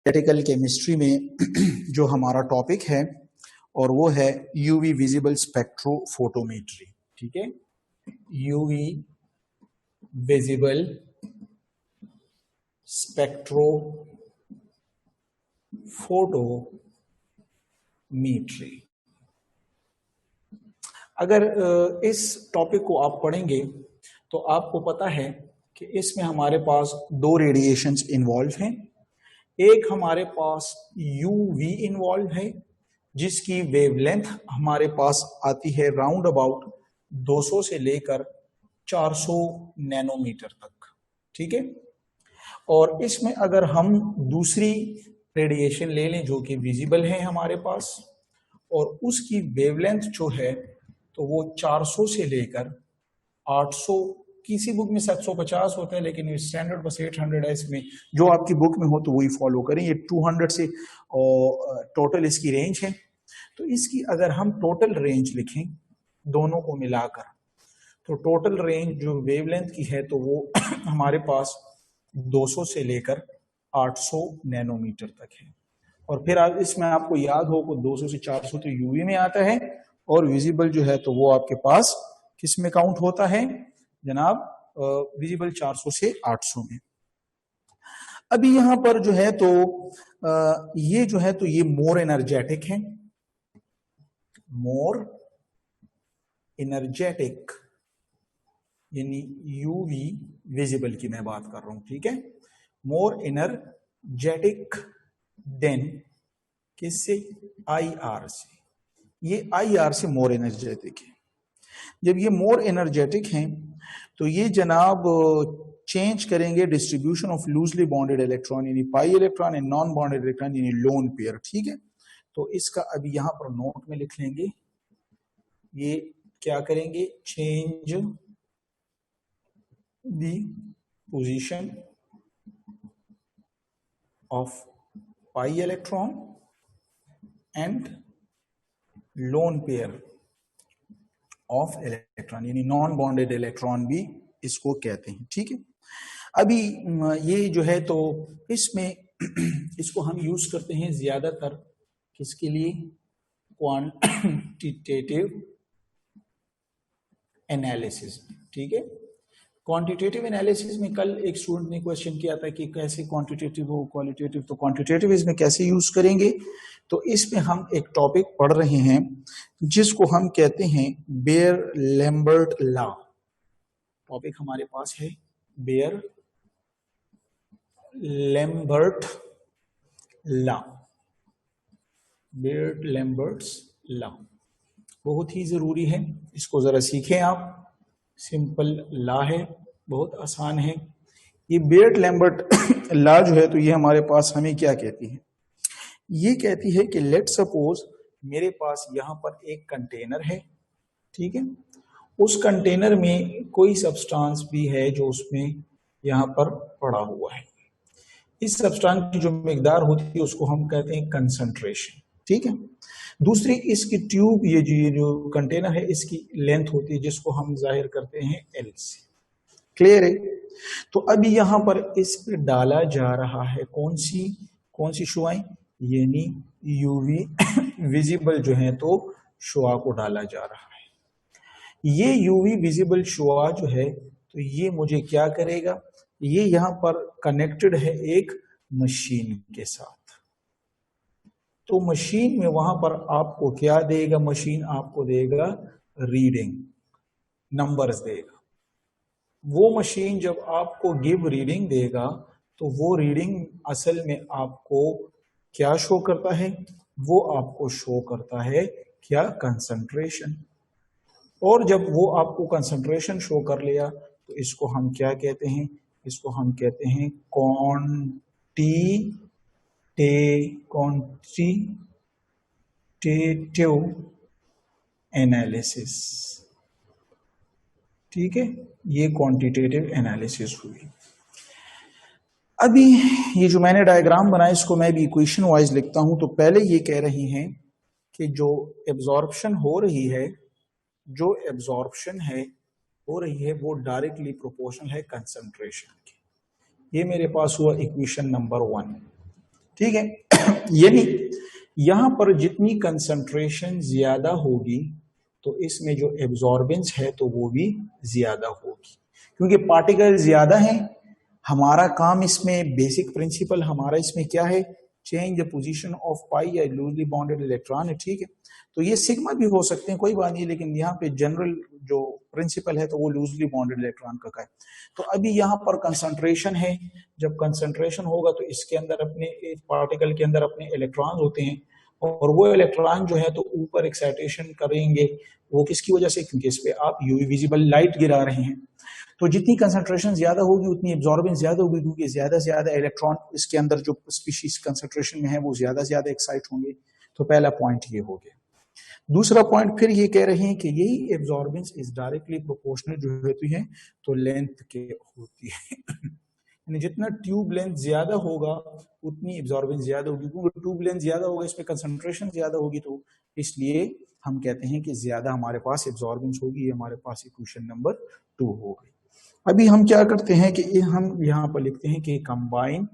Practical chemistry में जो हमारा टॉपिक है और वो है यूवी विजिबल स्पेक्ट्रोफोटोमेट्री। ठीक है, यूवी विजिबल स्पेक्ट्रोफोटोमेट्री। अगर इस टॉपिक को आप पढ़ेंगे तो आपको पता है कि इसमें हमारे पास दो रेडिएशंस इन्वॉल्व हैं। एक हमारे पास यूवी इन्वॉल्व है जिसकी वेवलेंथ हमारे पास आती है राउंड अबाउट 200 से लेकर 400 नैनोमीटर तक। ठीक है, और इसमें अगर हम दूसरी रेडिएशन ले लें जो कि विजिबल है हमारे पास और उसकी वेवलेंथ जो है तो वो 400 से लेकर 800, किसी बुक में 750 होता है लेकिन स्टैंडर्ड बस 800 है। इसमें जो आपकी बुक में हो तो वही फॉलो करें। ये 200 से टोटल इसकी रेंज है। तो इसकी अगर हम टोटल रेंज लिखें दोनों को मिलाकर तो टोटल रेंज जो वेवलेंथ की है तो वो हमारे पास 200 से लेकर 800 नैनोमीटर तक है। और फिर इसमें आपको याद हो को 200 से 400 तो यूवी में आता है और विजिबल जो है तो वो आपके पास किस में काउंट होता है जनाब? विजिबल 400 से 800 में। अभी यहां पर जो है तो ये जो है तो ये मोर एनर्जेटिक है, मोर एनर्जेटिक यानी यूवी विजिबल की मैं बात कर रहा हूं। ठीक है, मोर एनर्जेटिक देन किससे? आईआर से। ये आईआर से मोर एनर्जेटिक है। जब ये मोर एनर्जेटिक हैं तो ये जनाब चेंज करेंगे distribution of loosely bonded electron यानी pi electron and non bonded electron यानी लोन पेयर। ठीक है, तो इसका अभी यहां पर नोट में लिख लेंगे। ये क्या करेंगे? Change the position of pi electron and lone pair of electron यानी नॉन बॉन्डेड इलेक्ट्रॉन भी इसको कहते हैं। ठीक है, अभी ये जो है तो इसमें इसको हम यूज करते हैं ज्यादातर किसके लिए? Quantitative analysis. ठीक है, क्वांटिटेटिव एनालिसिस में कल एक स्टूडेंट ने क्वेश्चन किया था कि कैसे क्वांटिटेटिव हो क्वालिटेटिव, तो क्वांटिटेटिव इसमें कैसे यूज करेंगे? तो इसमें हम एक टॉपिक पढ़ रहे हैं जिसको हम कहते हैं बेयर लैम्बर्ट लॉ। टॉपिक हमारे पास है Beer Lambert law, Beer Lambert's law बहुत ही जरूरी है, इसको जरा सीखें आप। सिंपल लॉ है, बहुत आसान है। ये बेयर लैम्बर्ट लॉ जो है तो ये हमारे पास हमें क्या कहती है? ये कहती है कि लेट सपोज मेरे पास यहां पर एक कंटेनर है। ठीक है, उस कंटेनर में कोई सब्सटेंस भी है जो उसमें यहां पर पड़ा हुआ है। इस सब्सटेंस की जो मिकदार होती है उसको हम कहते हैं कंसंट्रेशन। ठीक है, दूसरी इसकी ट्यूब, ये जो कंटेनर है इसकी लेंथ होती है जिसको हम जाहिर करते हैं एल से। क्लियर है? तो अभी यहां पर इस पे डाला जा रहा है कौन सी शुआएं? यानी यूवी विजिबल जो है तो शुआ को डाला जा रहा है। ये यूवी विजिबल शुआ जो है तो ये मुझे क्या करेगा? ये यहां पर कनेक्टेड है एक मशीन के साथ। तो मशीन में वहां पर आपको क्या देगा? मशीन आपको देगा रीडिंग, नंबर्स देगा। वो मशीन जब आपको गिव रीडिंग देगा तो वो रीडिंग असल में आपको क्या शो करता है? वो आपको शो करता है क्या? कंसंट्रेशन। और जब वो आपको कंसंट्रेशन शो कर लिया तो इसको हम क्या कहते हैं? इसको हम कहते हैं क्वांटिटेटिव एनालिसिस। ठीक है, ये क्वांटिटेटिव एनालिसिस हुई। अभी ये जो मैंने डायग्राम बनाया इसको मैं भी इक्वेशन वाइज लिखता हूं। तो पहले ये कह रही हैं कि जो एब्जॉर्प्शन हो रही है वो डायरेक्टली प्रोपोर्शनल है कंसंट्रेशन की। ये मेरे पास हुआ इक्वेशन नंबर 1। ठीक है। यानी यहां पर जितनी कंसंट्रेशन ज्यादा होगी तो इसमें जो एब्जॉर्बेंस है तो वो भी ज्यादा होगी, क्योंकि पार्टिकल ज्यादा है। हमारा काम इसमें बेसिक प्रिंसिपल हमारा इसमें क्या है, चेंज द पोजीशन ऑफ पाई या लूजली बॉन्डेड इलेक्ट्रॉन है, ठीक है। तो ये सिग्मा भी हो सकते हैं, कोई बात नहीं, लेकिन यहाँ पे जनरल जो प्रिंसिपल है तो वो लूजली बॉन्डेड इलेक्ट्रॉन का है। तो अभी यहाँ पर कंसंट्रेशन है, जब कंसंट्रेशन होगा तो इसके अंदर अपने पार्टिकल के अंदर अपने इलेक्ट्रॉन होते हैं, और वो इलेक्ट्रॉन जो है तो ऊपर एक्साइटेशन करेंगे, वो किसकी वजह से, क्योंकि इस पे आप यूवी विजिबल लाइट गिरा रहे हैं। तो जितनी कंसंट्रेशन ज्यादा होगी उतनी एब्जॉर्बेंस ज्यादा होगी, क्योंकि ज्यादा से ज्यादा इलेक्ट्रॉन इसके अंदर जो स्पीशीज कंसंट्रेशन में है वो ज्यादा से ज्यादा एक्साइट होंगे। तो पहला पॉइंट ये हो गया। दूसरा पॉइंट फिर ये कह रहे हैं कि यही एब्जॉर्बेंस इज डायरेक्टली प्रोपोर्शनल जो होती है तो लेंथ के होती है। यानी जितना ट्यूब लेंथ ज्यादा होगा उतनी एब्जॉर्बेंस ज्यादा होगी, क्योंकि ट्यूब लेंथ ज्यादा होगा इसमें कंसंट्रेशन ज्यादा होगी, तो इसलिए हम कहते हैं कि ज्यादा हमारे पास एब्जॉर्बेंस होगी। ये हमारे पास इक्वेशन नंबर 2 हो गई। अभी हम क्या करते हैं कि हम यहाँ पर लिखते हैं कि कंबाइन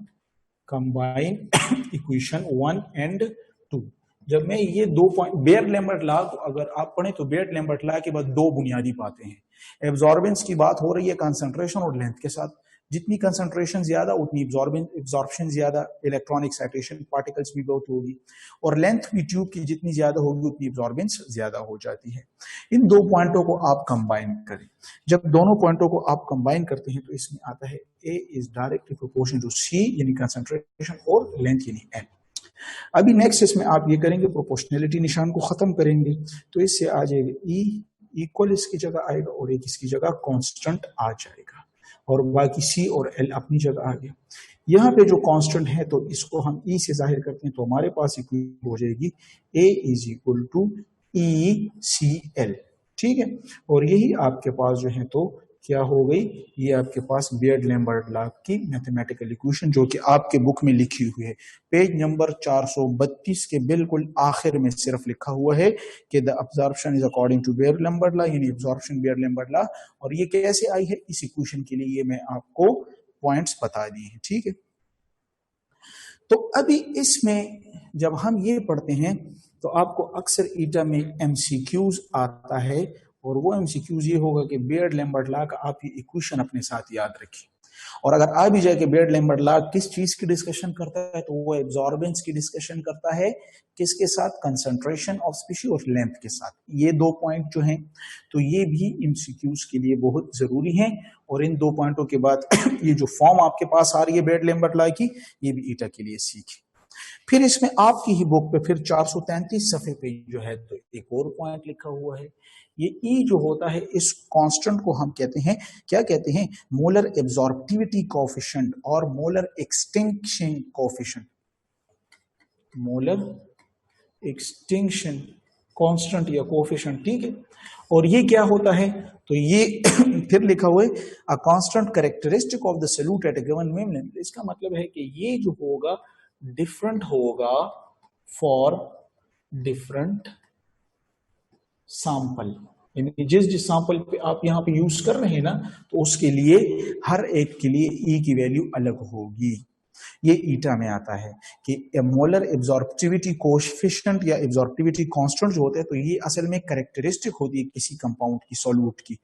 इक्वेशन 1 एंड 2। जब मैं ये 2 पॉइंट बेयर-लैम्बर्ट लॉ को अगर आप पढ़ें तो बेयर-लैम्बर्ट लॉ के बाद 2 बुनियादी बातें हैं। एब्जॉर्बेंस की बात हो रही है कंसंट्रेशन और लेंथ के साथ, जितनी कंसंट्रेशन ज्यादा उतनी एब्जॉर्प्शन ज्यादा, इलेक्ट्रॉन एक्साइटेशन पार्टिकल्स भी बहुत होगी, और लेंथ भी ट्यूब की जितनी ज्यादा होगी उतनी एब्जॉर्बेंस ज्यादा हो जाती है। इन 2 पॉइंटों को आप कंबाइन करें। जब दोनों पॉइंटों को आप कंबाइन करते हैं तो इसमें आता है A is directly proportional to C यानी कंसंट्रेशन और लेंथ यानी N। अभी नेक्स्ट इसमें आप ये करेंगे, प्रोपोर्शनैलिटी निशान को खत्म करेंगे, तो इससे आ जाएगा E इक्वल इसकी जगह आएगा और एक इसकी जगह कांस्टेंट आ जाएगा, और बाकी C और L अपनी जगह आ गया। यहाँ पे जो कांस्टेंट है तो इसको हम E से जाहिर करते हैं, तो हमारे पास इक्वेशन हो जाएगी A is equal to ECL, ठीक है। और यही आपके पास जो है तो क्या हो गई, ये आपके पास बेयर-लैम्बर्ट लॉ की मैथमेटिकल इक्वेशन जो कि आपके बुक में लिखी हुई है, पेज नंबर 432 के बिल्कुल आखिर में सिर्फ लिखा हुआ है कि the absorption is according to Beer Lambert law, यानी अब्जॉर्प्शन बेयर-लैम्बर्ट लॉ। और ये कैसे आई है इस इक्वेशन के लिए ये मैं आपको पॉइंट्स बता दिए हैं, ठीक है। तो अभी इसमें जब हम ये पढ़ते हैं तो आपको अक्सर ईटा में एमसीक्यूज आता है, और वो एमसीक्यूज ये होगा कि बेयर-लैम्बर्ट लॉ का आप ये इक्वेशन अपने साथ याद रखिए। और अगर आ भी जाए कि बेयर-लैम्बर्ट लॉ किस चीज की डिस्कशन करता है तो वो एब्जॉर्बेंस की डिस्कशन करता है, किसके साथ, कंसंट्रेशन ऑफ स्पीशीज और लेंथ के साथ। ये 2 पॉइंट जो हैं तो ये भी एमसीक्यूज के लिए बहुत जरूरी हैं। और इन 2 पॉइंटों के बाद ये जो फॉर्म आपके पास आ रही है बेयर-लैम्बर्ट लॉ की, ये भी ईटा के लिए सीखें। फिर इसमें आपकी ही बुक पे फिर 433 सफे पे जो है तो एक और पॉइंट लिखा हुआ है। ये E जो होता है इस कांस्टेंट को हम कहते हैं, क्या कहते हैं, मोलर एब्जॉर्प्टिविटी कोएफिशिएंट और molar extinction coefficient, molar extinction constant या कोएफिशिएंट, ठीक है। और ये क्या होता है तो ये फिर लिखा हुआ है a constant characteristic of the solute at a given wavelength. इसका मतलब है कि ये जो होगा डिफरेंट होगा फॉर डिफरेंट सैंपल, यानी जिस सैंपल पे आप यहाँ पे यूज कर रहे हैं ना तो उसके लिए हर एक के लिए E की वैल्यू अलग होगी। ये ईटा में आता है कि मोलर एब्जॉर्प्टिविटी कोएफिशिएंट या एब्जॉर्प्टिविटी कांस्टेंट जो होते हैं तो ये असल में कैरेक्टरिस्टिक होती है किसी कंपाउंड की, सॉल्यूट की,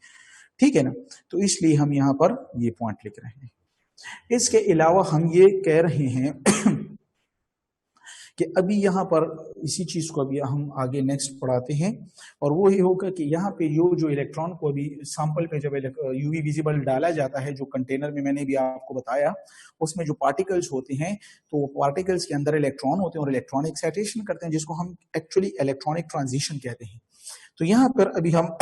ठीक है ना। तो इसलिए हम यहाँ पर ये पॉइंट लिख रहे हैं। इसके अलावा हम ये कह रहे हैं कि अभी यहाँ पर इसी चीज को अभी हम आगे नेक्स्ट पढ़ाते हैं, और वो ये होगा कि यहाँ पे जो इलेक्ट्रॉन को अभी सैंपल पे जब यूवी विजिबल डाला जाता है, जो कंटेनर में मैंने भी आपको बताया, उसमें जो पार्टिकल्स होते हैं तो पार्टिकल्स के अंदर इलेक्ट्रॉन होते हैं और इलेक्ट्रॉन एक्साइटेशन करते हैं, जिसको हम एक्चुअली इलेक्ट्रॉनिक ट्रांजिशन कहते हैं। तो यहाँ पर अभी हम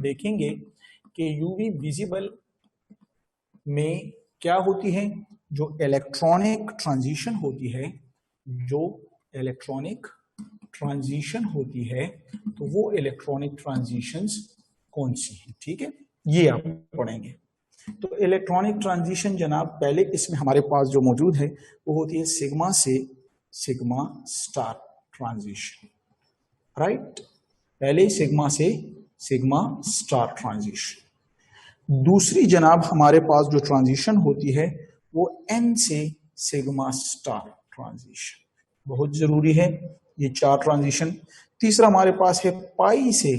देखेंगे कि यूवी विजिबल में क्या होती है, जो इलेक्ट्रॉनिक ट्रांजिशन होती है, जो इलेक्ट्रॉनिक ट्रांजिशन होती है तो वो इलेक्ट्रॉनिक ट्रांजिशंस कौन सी हैं, ठीक है, ये आप पढ़ेंगे। तो इलेक्ट्रॉनिक ट्रांजिशन जनाब पहले इसमें हमारे पास जो मौजूद है वो होती है सिग्मा से सिग्मा स्टार ट्रांजिशन, राइट। पहले सिग्मा से सिग्मा स्टार ट्रांजिशन। दूसरी जनाब हमारे पास जो ट्रांजिशन होती है वो N से सिग्मा स्टार ट्रांजिशन, बहुत जरूरी है ये 4 ट्रांजिशन। तीसरा हमारे पास है पाई से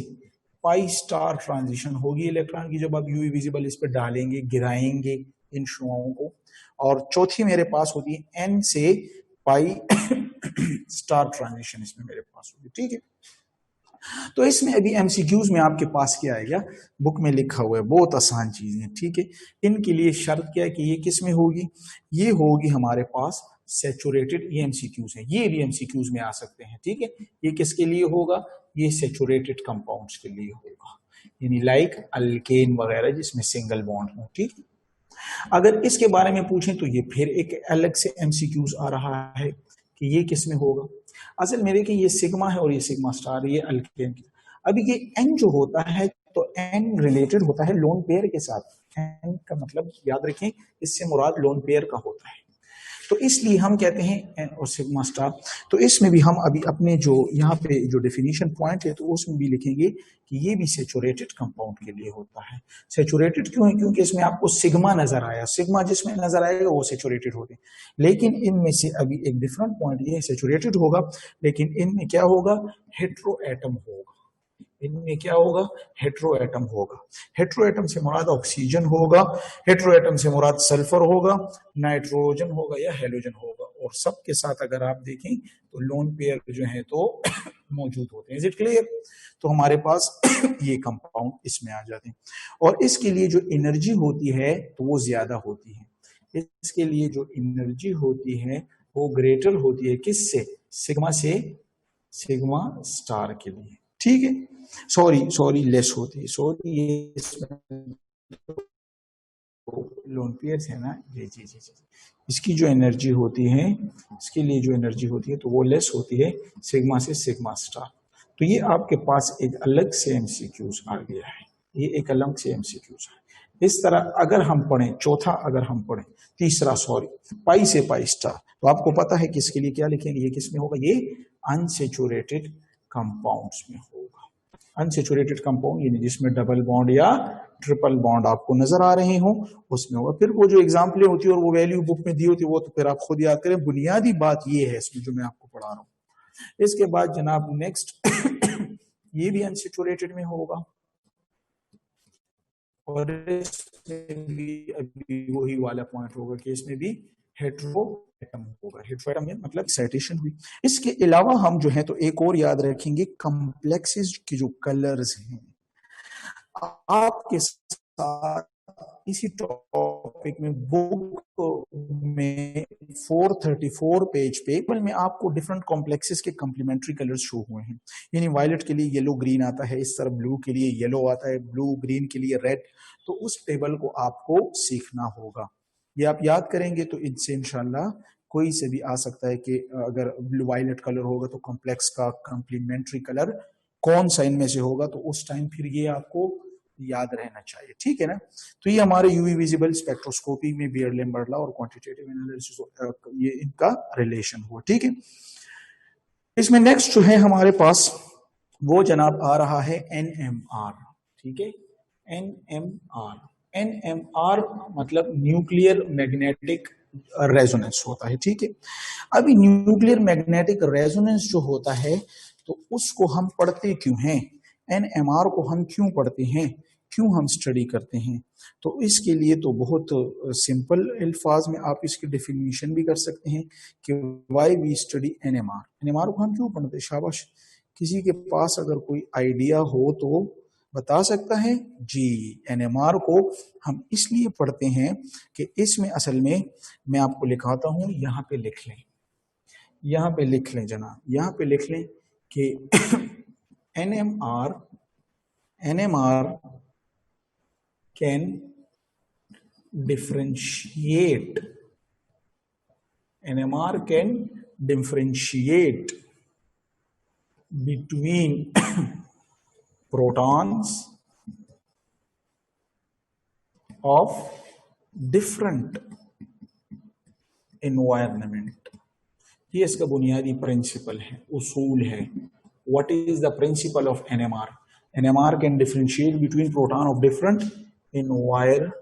पाई स्टार ट्रांजिशन होगी इलेक्ट्रॉन की, जब आप यूवी विजिबल इस पर डालेंगे, गिराएंगे इन शुआओं को। और चौथी मेरे पास होती है एन से पाई स्टार ट्रांजिशन, इसमें मेरे पास होगी, ठीक है। तो इसमें अभी एमसीक्यूज में आपके पास क्या आएगा, बुक में लिखा हुआ है, बहुत आसान चीजें हैं, ठीक है। इनके लिए शर्त क्या है कि ये किस में होगी, ये होगी हमारे पास सैचुरेटेड, ये एमसीक्यूज है, ये भी एमसीक्यूज में आ सकते हैं, ठीक है। ये किसके लिए होगा, ये सैचुरेटेड कंपाउंड्स के लिए होगा, यानी लाइक अल्केन वगैरह जिसमें सिंगल बॉन्ड हो, ठीक है। अगर इसके बारे में पूछें तो ये फिर एक अलग से एमसीक्यूज आ रहा है कि ये किस में होगा। असल में देखिए ये सिग्मा है और ये सिग्मा स्टार, ये अल्केन की। अभी ये एन जो होता है तो एन रिलेटेड होता है लोन पेयर के साथ। एन का मतलब याद रखें, इससे मुराद लोन पेयर का होता है, तो इसलिए हम कहते हैं एन और सिग्मा स्टार। तो इसमें भी हम अभी अपने जो यहाँ पे जो डेफिनेशन पॉइंट है तो उसमें भी लिखेंगे कि ये भी सैचुरेटेड कंपाउंड के लिए होता है। सैचुरेटेड क्यों है, क्योंकि इसमें आपको सिग्मा नजर आया, सिग्मा जिसमें नजर आएगा वो सैचुरेटेड होते हैं। लेकिन इनमें से अभी एक डिफरेंट पॉइंट ये है, सैचुरेटेड होगा लेकिन इनमें क्या होगा, हेट्रो एटम होगा। इनमें क्या होगा, हेट्रो एटम होगा। हेट्रो एटम से मुराद ऑक्सीजन होगा, हेट्रो एटम से मुराद सल्फर होगा, नाइट्रोजन होगा या हेलोजन होगा, और सबके साथ अगर आप देखें तो लोन पेयर जो है तो मौजूद होते हैं। Is it clear? तो हमारे पास ये कंपाउंड इसमें आ जाते हैं, और इसके लिए जो एनर्जी होती है तो वो ज्यादा होती है। इसके लिए जो एनर्जी होती है वो ग्रेटर होती है किससे, सिग्मा से, सिग्मा स्टार के लिए, ठीक है। सॉरी लेस होती है, सॉरी ये लोन पेयर्स है ना, जी, इसकी जो एनर्जी होती है, इसके लिए जो एनर्जी होती है तो वो लेस होती है सिग्मा से सिग्मा स्टार। तो ये आपके पास एक अलग से एमसीक्यूज आ गया है, ये एक अलग से एमसीक्यूज है। इस तरह अगर हम पढ़ें चौथा, अगर हम पढ़ें तीसरा, पाई से पाई स्टार, तो आपको पता है कि इसके लिए क्या लिखेंगे, ये किस में होगा, ये अनसैचुरेटेड कंपाउंड्स में होगा। अनसैचुरेटेड कंपाउंड यानी जिसमें डबल बॉन्ड या ट्रिपल बॉन्ड आपको नजर आ रहे हो उसमें होगा। फिर वो जो एग्जाम्पलें होती है और वो वैल्यू बुक में दी होती है वो तो फिर आप खुद याद करें, बुनियादी बात ये है इसमें जो मैं आपको पढ़ा रहा हूं। इसके बाद जनाब नेक्स्ट ये भी अनसैचुरेटेड में होगा, और इसमें भी अभी वही वाला पॉइंट होगा कि इसमें भी हेट्रो एटम होगा। हेट्रो एटम मतलब एक्साइटेशन हुई। इसके अलावा हम जो है तो एक और याद रखेंगे, कॉम्प्लेक्सेस के जो कलर्स हैं आपके साथ इसी टॉपिक में बुक में 434 पेज पे में आपको डिफरेंट कॉम्प्लेक्सेस के कॉम्प्लीमेंट्री कलर्स शो हुए हैं। यानी वायलेट के लिए येलो ग्रीन आता है, इस तरह ब्लू के लिए येलो आता है, ब्लू ग्रीन के लिए रेड। तो उस टेबल को आपको सीखना होगा, ये आप याद करेंगे तो इनसे इंशाल्लाह कोई से भी आ सकता है कि अगर ब्लू वायलेट कलर होगा तो कॉम्प्लेक्स का कॉम्प्लीमेंट्री कलर कौन सा इनमें से होगा, तो उस टाइम फिर ये आपको याद रहना चाहिए, ठीक है ना। तो ये हमारे यूवी विजिबल स्पेक्ट्रोस्कोपी में बियर-लैम्बर्ट लॉ और क्वांटिटेटिव एनालिसिस ये इनका रिलेशन हुआ, ठीक है। इसमें नेक्स्ट जो है हमारे पास वो जनाब आ रहा है NMR, ठीक है। NMR मतलब न्यूक्लियर मैग्नेटिक रेजोनेंस होता है, ठीक है। अभी न्यूक्लियर मैग्नेटिक रेजोनेंस जो होता है तो उसको हम पढ़ते क्यों हैं, NMR को हम क्यों पढ़ते हैं, क्यों हम स्टडी करते हैं, तो इसके लिए तो बहुत सिंपल अल्फाज में आप इसकी डेफिनेशन भी कर सकते हैं कि why we study NMR। NMR को हम क्यों पढ़ते हैं, शाबाश, किसी के पास अगर कोई आइडिया हो तो बता सकता है जी। NMR को हम इसलिए पढ़ते हैं कि इसमें असल में मैं आपको लिखाता हूं, यहाँ पे लिख लें, यहाँ पे लिख लें जनाब, यहाँ पे लिख लें कि NMR can differentiate, NMR can differentiate between protons of different environment। ये इसका बुनियादी प्रिंसिपल है, उसूल है। What is the principle of NMR? NMR can differentiate between proton of different environment,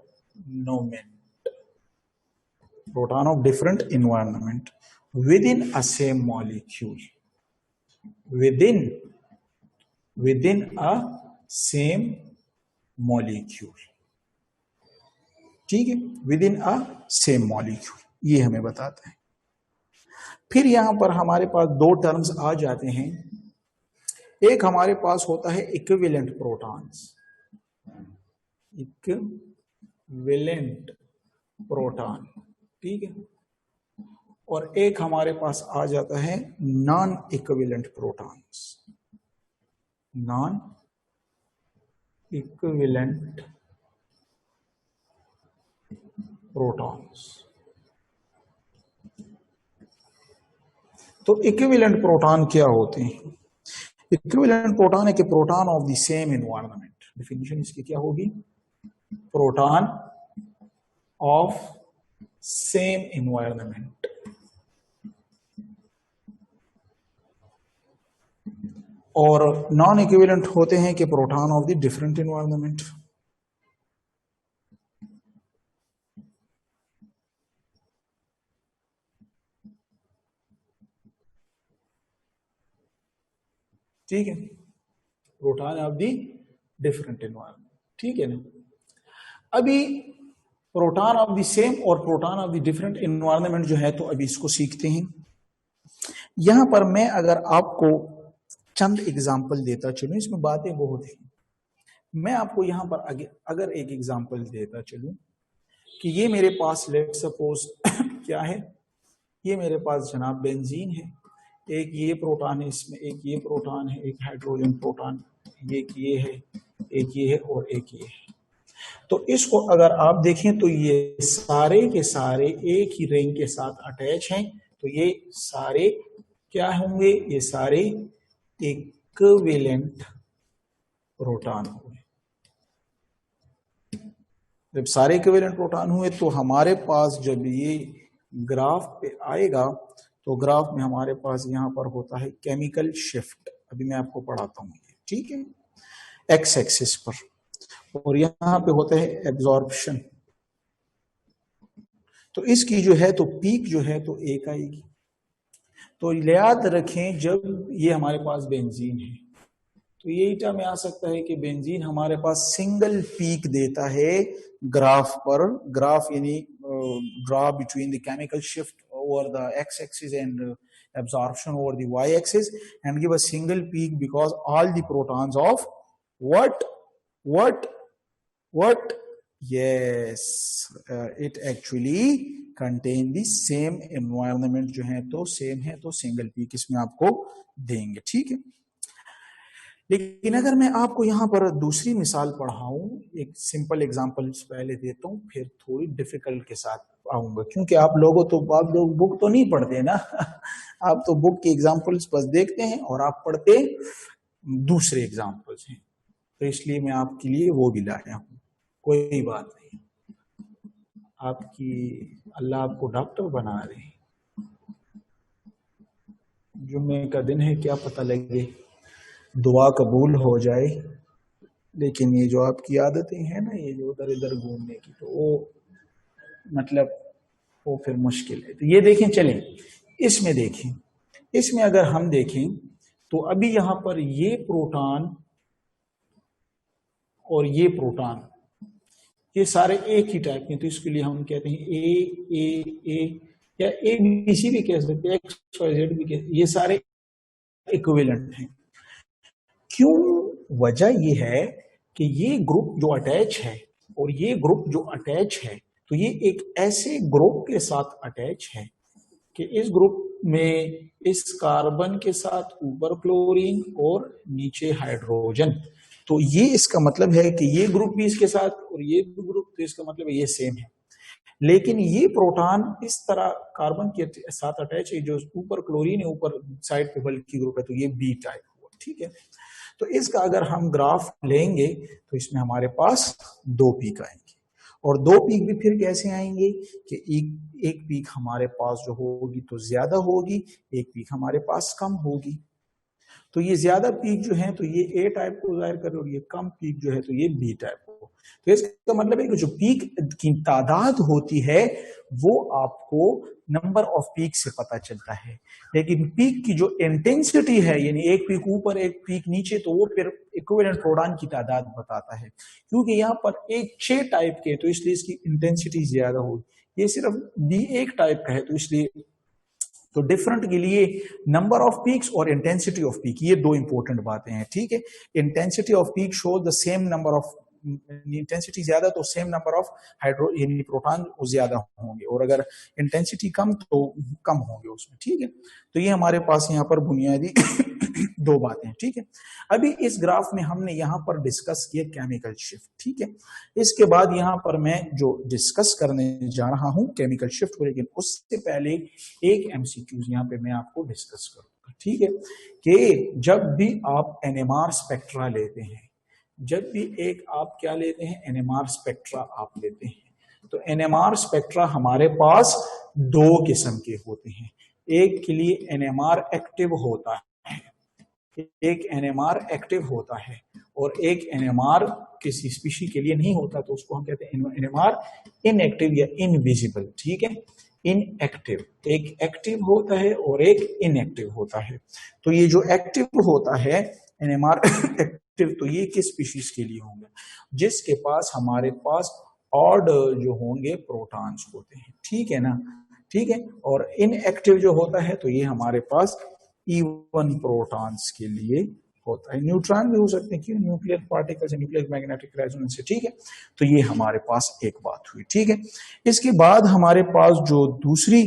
proton of different environment। within a same molecule, within a same molecule, ठीक है, within a same molecule, ये हमें बताता है। फिर यहां पर हमारे पास दो टर्म्स आ जाते हैं। एक हमारे पास होता है इक्विवेलेंट प्रोटॉन्स, इक्विवेलेंट प्रोटॉन, ठीक है, और एक हमारे पास आ जाता है non equivalent protons, non equivalent protons. तो इक्विवेलेंट प्रोटॉन क्या होते हैं? इक्विवेलेंट प्रोटॉन है कि proton of the same environment, definition इसकी क्या होगी? प्रोटॉन ऑफ सेम एनवायरनमेंट, और नॉन इक्विवेलेंट होते हैं कि proton of the different environment. ठीक है, proton of the different environment, ठीक है ना। अभी प्रोटॉन ऑफ द सेम और proton of the different environment जो है, तो अभी इसको सीखते हैं। यहां पर मैं अगर आपको चंद एग्जाम्पल देता चलूं, इसमें बातें बहुत हैं। मैं आपको यहां पर अगर एक एग्जाम्पल देता चलूं कि ये मेरे पास लेट सपोज क्या है, ये मेरे पास जनाब बेंजीन है, एक ये प्रोटॉन है इसमें, एक ये प्रोटॉन है, एक हाइड्रोजन प्रोटॉन, एक ये है, एक ये है और एक ये है। तो इसको अगर आप देखें तो ये सारे के सारे एक ही रिंग के साथ अटैच हैं, तो ये सारे क्या होंगे? ये सारे इक्विवेलेंट प्रोटॉन हुए। जब सारे इक्विवेलेंट प्रोटॉन हुए तो हमारे पास जब ये ग्राफ पे आएगा तो ग्राफ में हमारे पास यहां पर होता है केमिकल शिफ्ट। अभी मैं आपको पढ़ाता हूं ये, ठीक है, एक्स एक्सिस पर, और यहां पे होता है एब्जॉर्प्शन। तो इसकी जो है तो पीक जो है तो एक आएगी। तो याद रखें जब ये हमारे पास बेंजीन है तो ये ईटा में आ सकता है कि बेंजीन हमारे पास सिंगल पीक देता है ग्राफ पर, ग्राफ यानी draw between the chemical shift over the x-axis and absorption over the y-axis, and give a single peak because all the protons of what yes, it actually contain the same environment जो है तो same है, तो single peak इसमें आपको देंगे, ठीक है। लेकिन अगर मैं आपको यहां पर दूसरी मिसाल पढ़ाऊं, एक सिंपल एग्जांपल पहले देता हूं, फिर थोड़ी डिफिकल्ट के साथ आऊंगा, क्योंकि आप लोग बुक तो नहीं पढ़ते ना आप तो बुक के एग्जांपल्स बस देखते हैं और आप पढ़ते दूसरे एग्जांपल्स हैं, तो इसलिए मैं आपके लिए वो भी लाया हूं। कोई बात नहीं, आपकी अल्लाह आपको डॉक्टर बना रहे हैं, जुम्मे का दिन है, क्या पता लगे दुआ कबूल हो जाए। लेकिन ये जो आपकी आदतें हैं ना, ये जो उधर इधर घूमने की, तो वो मतलब वो फिर मुश्किल है। तो ये देखें, चलें इसमें देखें, इसमें अगर हम देखें तो अभी यहां पर ये प्रोटॉन और ये प्रोटॉन ये सारे एक ही टाइप के, तो इसके लिए हम कहते हैं ए या ए बी सी भी कह सकते हैं, एक्स वाई जेड भी कह, ये सारे इक्विवेलेंट हैं। क्यों? वजह ये है कि ये ग्रुप जो अटैच है और ये ग्रुप जो अटैच है, तो ये एक ऐसे ग्रुप के साथ अटैच है कि इस ग्रुप में इस कार्बन के साथ ऊपर क्लोरीन और नीचे हाइड्रोजन, तो ये इसका मतलब है कि ये ग्रुप भी इसके साथ और ये ग्रुप, तो इसका मतलब ये सेम है। लेकिन ये प्रोटॉन इस तरह कार्बन के साथ अटैच है, जो ऊपर क्लोरीन है, ऊपर साइड पे बल्कि ग्रुप है, तो ये बी टाइप हुआ, ठीक है। तो इसका अगर हम ग्राफ लेंगे तो इसमें हमारे पास दो पीक आएंगे, और दो पीक भी फिर कैसे आएंगे कि एक पीक हमारे पास जो होगी तो ज्यादा होगी, एक पीक हमारे पास कम होगी। तो ये ज्यादा पीक जो है तो ये ए टाइप को जाहिर करे, और ये कम पीक जो है तो ये बी टाइप को। तो इसका मतलब है कि जो पीक की तादाद होती है वो आपको नंबर ऑफ पीक से पता चलता है, लेकिन पीक की जो इंटेंसिटी है, यानी एक पीक ऊपर एक पीक नीचे, तो वो फिर इक्विवेलेंट प्रोटॉन की तादाद बताता है। क्योंकि यहाँ पर एक 6 टाइप के, तो इसलिए इसकी इंटेंसिटी ज्यादा होगी। ये सिर्फ डी एक टाइप का है, तो इसलिए तो डिफरेंट के लिए नंबर ऑफ पीक्स और इंटेंसिटी ऑफ पीक, ये दो इंपॉर्टेंट बातें हैं, ठीक है। Intensity off peak show the same number of, intensity ज्यादा तो सेम नंबर ऑफ हाइड्रो यानी प्रोटॉन ज्यादा होंगे, और अगर इंटेंसिटी कम तो कम होंगे उसमें, ठीक है। तो ये हमारे पास यहाँ पर बुनियादी दो बातें, ठीक है। अभी इस ग्राफ में हमने यहाँ पर डिस्कस किया केमिकल शिफ्ट, ठीक है। इसके बाद यहाँ पर मैं जो डिस्कस करने जा रहा हूँ केमिकल शिफ्ट को, लेकिन उससे पहले एक एमसीक्यूज यहाँ पे मैं आपको डिस्कस करूंगा, ठीक है। कि जब भी आप एनएमआर स्पेक्ट्रा लेते हैं, जब भी एक आप क्या लेते हैं, एनएमआर स्पेक्ट्रा आप लेते हैं, तो एनएमआर स्पेक्ट्रा हमारे पास दो किस्म के होते हैं। एक के लिए एनएमआर एक्टिव होता है, एक एनएमआर एक्टिव होता है, और एक एनएमआर किसी स्पीशी के लिए नहीं होता, तो उसको हम कहते हैं एनएमआर इनएक्टिव या इनविजिबल, ठीक है। इनएक्टिव, एक एक्टिव होता है और एक इनएक्टिव होता है। तो ये जो एक्टिव होता है एनएमआर एक्टिव, तो ये किस स्पीशीज के लिए होंगे, जिसके पास हमारे पास ऑड जो होंगे प्रोटॉन्स होते हैं, ठीक है ना, ठीक है। और इनएक्टिव जो होता है तो ये हमारे पास इवन प्रोटॉन्स के लिए होता है। न्यूट्रॉन भी हो सकते हैं, क्यों, nuclear particles, nuclear magnetic resonance से, ठीक है। तो ये हमारे पास एक बात हुई, ठीक है। इसके बाद हमारे पास जो दूसरी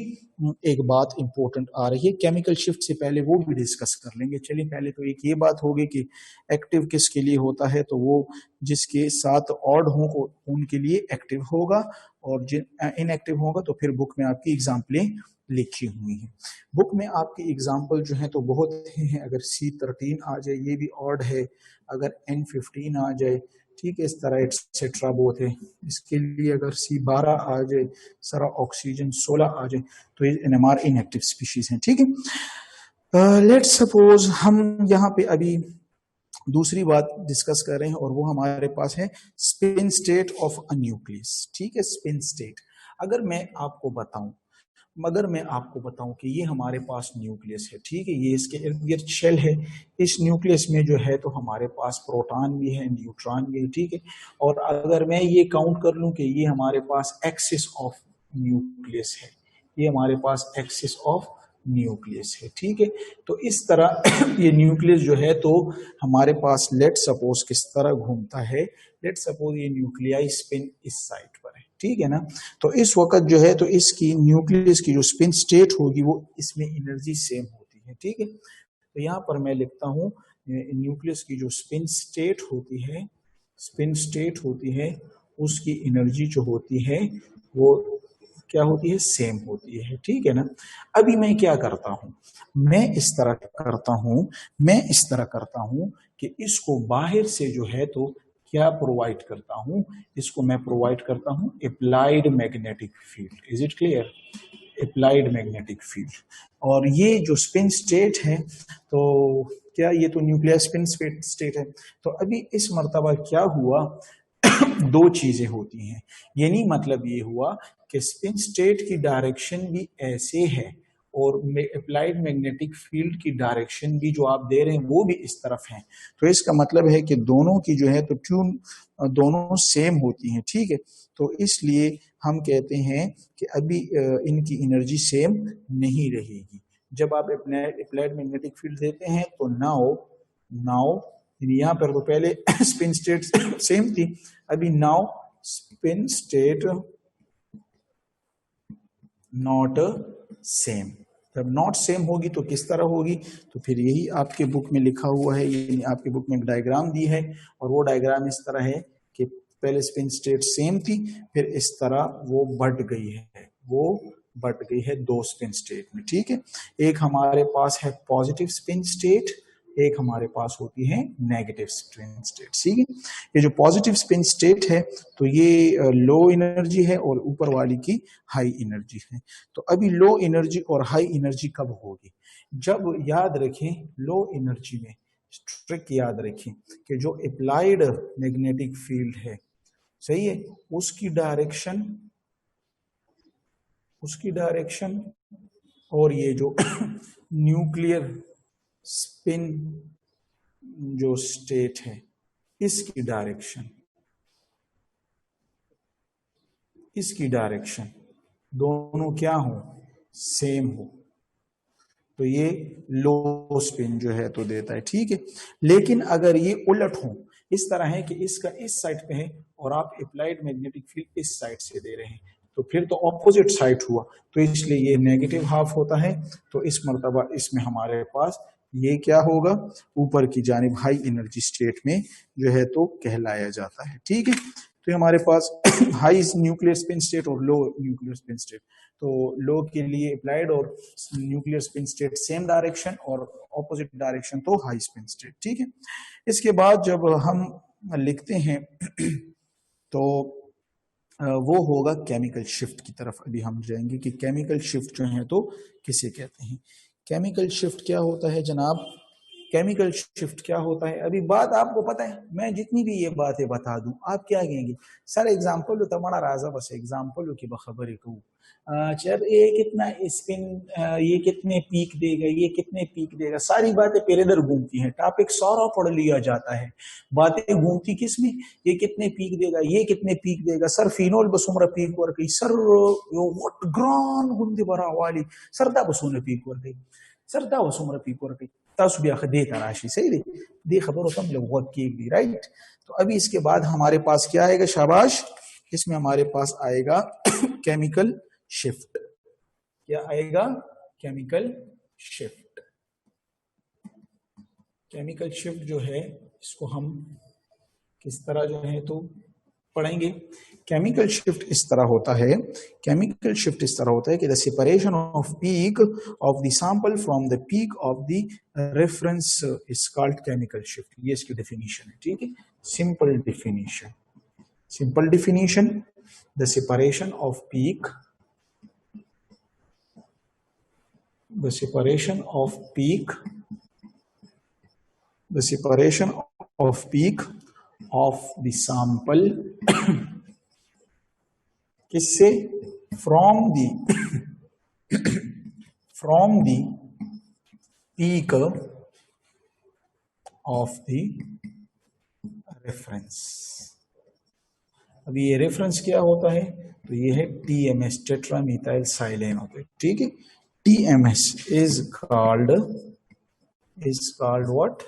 एक बात इंपॉर्टेंट आ रही है, केमिकल शिफ्ट से पहले वो भी डिस्कस कर लेंगे। चलिए पहले तो एक ये बात होगी कि एक्टिव किसके लिए होता है, तो वो जिसके साथ ऑड हो उनके लिए एक्टिव होगा, और जिन इनएक्टिव होगा तो फिर बुक में आपकी एग्जाम्पलें लिखी हुई है। बुक में आपकी एग्जाम्पल जो है तो बहुत हैं, अगर C13 आ जाए ये भी ऑड है, अगर N15 आ जाए, ठीक है, इस तरह एक्सेट्रा बहुत है। इसके लिए अगर C12 आ जाए, सारा ऑक्सीजन 16 आ जाए, तो ये एनएमआर इनएक्टिव स्पीशीज हैं, ठीक है। लेट्स सपोज हम यहाँ पे अभी दूसरी बात डिस्कस कर रहे हैं, और वो हमारे पास है spin state of a nucleus, ठीक है। स्पिन स्टेट, अगर मैं आपको बताऊं कि ये हमारे पास न्यूक्लियस है, ठीक है, ये इसके इर्द गिर्द शेल है, इस न्यूक्लियस में जो है तो हमारे पास प्रोटॉन भी है, न्यूट्रॉन भी है, ठीक है। और अगर मैं ये काउंट कर लूं कि ये हमारे पास एक्सिस ऑफ न्यूक्लियस है, ये हमारे पास एक्सिस ऑफ न्यूक्लियस है, ठीक है। तो इस तरह ये न्यूक्लियस जो है तो हमारे पास लेट सपोज किस तरह घूमता है, लेट सपोज ये न्यूक्लियाई स्पिन इस साइड पर है, ठीक है ना। तो इस वक्त जो है तो इसकी न्यूक्लियस की जो स्पिन स्टेट होगी वो इसमें एनर्जी सेम होती है, ठीक है। तो यहाँ पर मैं लिखता हूँ न्यूक्लियस की जो स्पिन स्टेट होती है उसकी एनर्जी जो होती है वो क्या होती है, सेम होती है, ठीक है ना। अभी मैं क्या करता हूं, मैं इस तरह करता हूं कि इसको बाहर से जो है तो क्या प्रोवाइड करता हूं, इसको मैं प्रोवाइड करता हूं applied magnetic field. Is it clear, applied magnetic field. और ये जो स्पिन स्टेट है तो क्या, ये तो न्यूक्लियर स्पिन स्टेट है, तो अभी इस मर्तबा क्या हुआ दो चीजें होती हैं, यानी मतलब ये हुआ कि स्पिन स्टेट की डायरेक्शन भी ऐसे है और अप्लाइड मैग्नेटिक फील्ड की डायरेक्शन भी जो आप दे रहे हैं वो भी इस तरफ है। तो इसका मतलब है कि दोनों की जो है तो ट्यून दोनों सेम होती हैं, ठीक है। तो इसलिए हम कहते हैं कि अभी इनकी एनर्जी सेम नहीं रहेगी। जब आप अप्लाइड मैग्नेटिक फील्ड देते हैं तो नाउ यहाँ पर तो पहले स्पिन स्टेट सेम थी, अभी now spin state not same. जब नॉट सेम होगी तो किस तरह होगी, तो फिर यही आपके बुक में लिखा हुआ है, यानी आपके बुक में एक डायग्राम दी है, और वो डायग्राम इस तरह है कि पहले स्पिन स्टेट सेम थी, फिर इस तरह वो बढ़ गई है दो स्पिन स्टेट में, ठीक है। एक हमारे पास है पॉजिटिव स्पिन स्टेट, एक हमारे पास होती है नेगेटिव स्पिन स्टेट, ठीक है। ये जो पॉजिटिव स्पिन स्टेट है तो ये लो एनर्जी है और ऊपर वाली की हाई एनर्जी है। तो अभी लो एनर्जी और हाई एनर्जी कब होगी, जब याद रखें लो एनर्जी में ट्रिक याद रखें कि जो अप्लाइड मैग्नेटिक फील्ड है, सही है, उसकी डायरेक्शन उसकी डायरेक्शन और ये जो न्यूक्लियर स्पिन जो स्टेट है इसकी डायरेक्शन दोनों क्या हो, सेम हो, तो ये लो स्पिन जो है तो देता है, ठीक है। लेकिन अगर ये उलट हो, इस तरह है कि इसका इस साइड पे है और आप अप्लाइड मैग्नेटिक फील्ड इस साइड से दे रहे हैं, तो फिर तो ऑपोजिट साइड हुआ, तो इसलिए ये नेगेटिव हाफ होता है। तो इस मर्तबा इसमें हमारे पास ये क्या होगा, ऊपर की जानिब हाई एनर्जी स्टेट में जो है तो कहलाया जाता है, ठीक है। तो हमारे पास हाई न्यूक्लियर स्पिन स्टेट और लो न्यूक्लियर स्पिन स्टेट, तो लो के लिए अप्लाइड और nuclear spin state same direction और ऑपोजिट डायरेक्शन तो हाई स्पिन स्टेट, ठीक है। इसके बाद जब हम लिखते हैं तो वो होगा केमिकल शिफ्ट की तरफ अभी हम जाएंगे कि केमिकल शिफ्ट जो है तो किसे कहते हैं। केमिकल शिफ्ट क्या होता है जनाब, केमिकल शिफ्ट क्या होता है, अभी बात आपको पता है, मैं जितनी भी ये बातें बता दूं आप क्या कहेंगे, सर एग्जांपल तो बड़ा राजा बस एग्जांपल की बखबर कहूँ, चल ये कितना स्पिन, ये कितने पीक देगा, ये कितने पीक देगा, सारी बातें पेरे दर घूमती हैं, टॉपिक सारा पढ़ लिया जाता है, बातें घूमती किस में, ये कितने पीक देगा, ये कितने पीक देगा, सर फिनोल बसुमरा पीक वर गई, सर व्हाट ग्रांड गुंदी बरा वाली सरदा बसुमरा पीक वर गई, सरदा बसुमरा पीक वर गई, तासु भी दे तराशी सही दे खबर हो तुम लोग वक्त की भी, राइट। तो अभी इसके बाद हमारे पास क्या आएगा, शाबाश, इसमें हमारे पास आएगा केमिकल शिफ्ट, क्या आएगा, केमिकल शिफ्ट। केमिकल शिफ्ट जो है इसको हम किस तरह जो है तो पढ़ेंगे। केमिकल शिफ्ट इस तरह होता है, केमिकल शिफ्ट इस तरह होता है कि the separation off peak of the sample from the peak of the reference is called chemical shift, ये इसकी डेफिनेशन है, ठीक है। Simple definition, simple definition, the separation off peak, the separation of peak of the sample किससे, from the peak of the reference। अभी ये reference क्या होता है, तो ये है TMS, टेट्रामीथाइल साइलेन होता है, ठीक है। TMS is called what?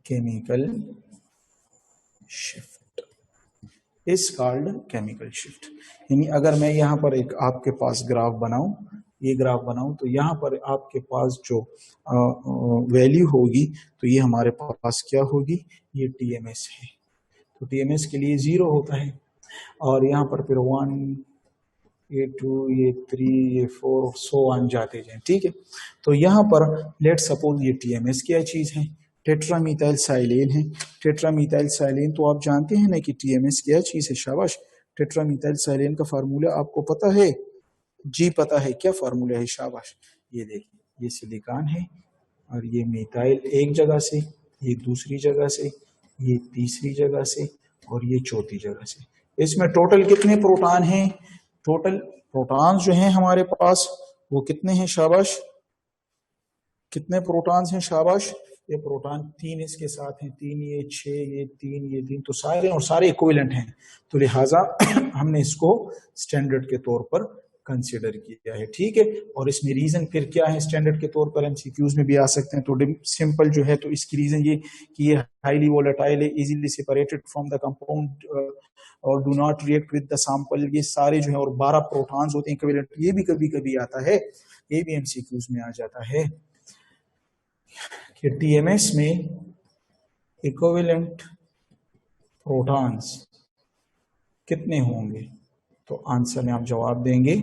Chemical shift, is called chemical shift। यानी अगर मैं यहाँ पर एक आपके पास ग्राफ बनाऊं, ये ग्राफ बनाऊं, तो यहाँ पर आपके पास जो वैल्यू होगी तो ये हमारे पास क्या होगी, ये TMS है, तो TMS के लिए 0 होता है, और यहाँ पर फिर 1, ये 2, ये 3, ये 4 सो ऑन जाते जाए, ठीक है। तो यहाँ पर लेट सपोज ये TMS क्या चीज है, टेट्रामीथाइल साइलेन है। टेट्रामीथाइल साइलेन तो आप जानते हैं ना कि TMS क्या चीज है, शाबाश। टेट्रामीथाइल साइलेन का फार्मूला आपको पता है जी, पता है क्या फार्मूला है, शाबाश। ये देखिए, ये सिलिकॉन है और ये मिथाइल एक जगह से, ये दूसरी जगह से, ये तीसरी जगह से और ये चौथी जगह से। इसमें टोटल कितने प्रोटॉन हैं, टोटल प्रोटॉन्स जो हैं हमारे पास वो कितने हैं, शाबाश, कितने प्रोटॉन्स हैं, शाबाश। ये प्रोटॉन 3 इसके साथ हैं, 3 ये 6 ये 3 ये 3, तो सारे और सारे इक्विवेलेंट हैं, तो लिहाजा हमने इसको स्टैंडर्ड के तौर पर कंसीडर किया है, ठीक है। और इसमें रीजन फिर क्या है, स्टैंडर्ड के तौर पर एमसीक्यूज में भी आ सकते हैं, तो सिंपल जो है तो इसकी रीजन ये कि ये हाईली वोलेटाइल है, easily separated from the compound और do not react with the sample, ये सारे जो है, और 12 प्रोटॉन्स होते हैं इक्विवेलेंट, ये भी कभी कभी आता है, ये भी एमसीक्यूज में आ जाता है कि टीएमएस में इक्विवेलेंट प्रोटॉन्स कितने होंगे, तो आंसर में आप जवाब देंगे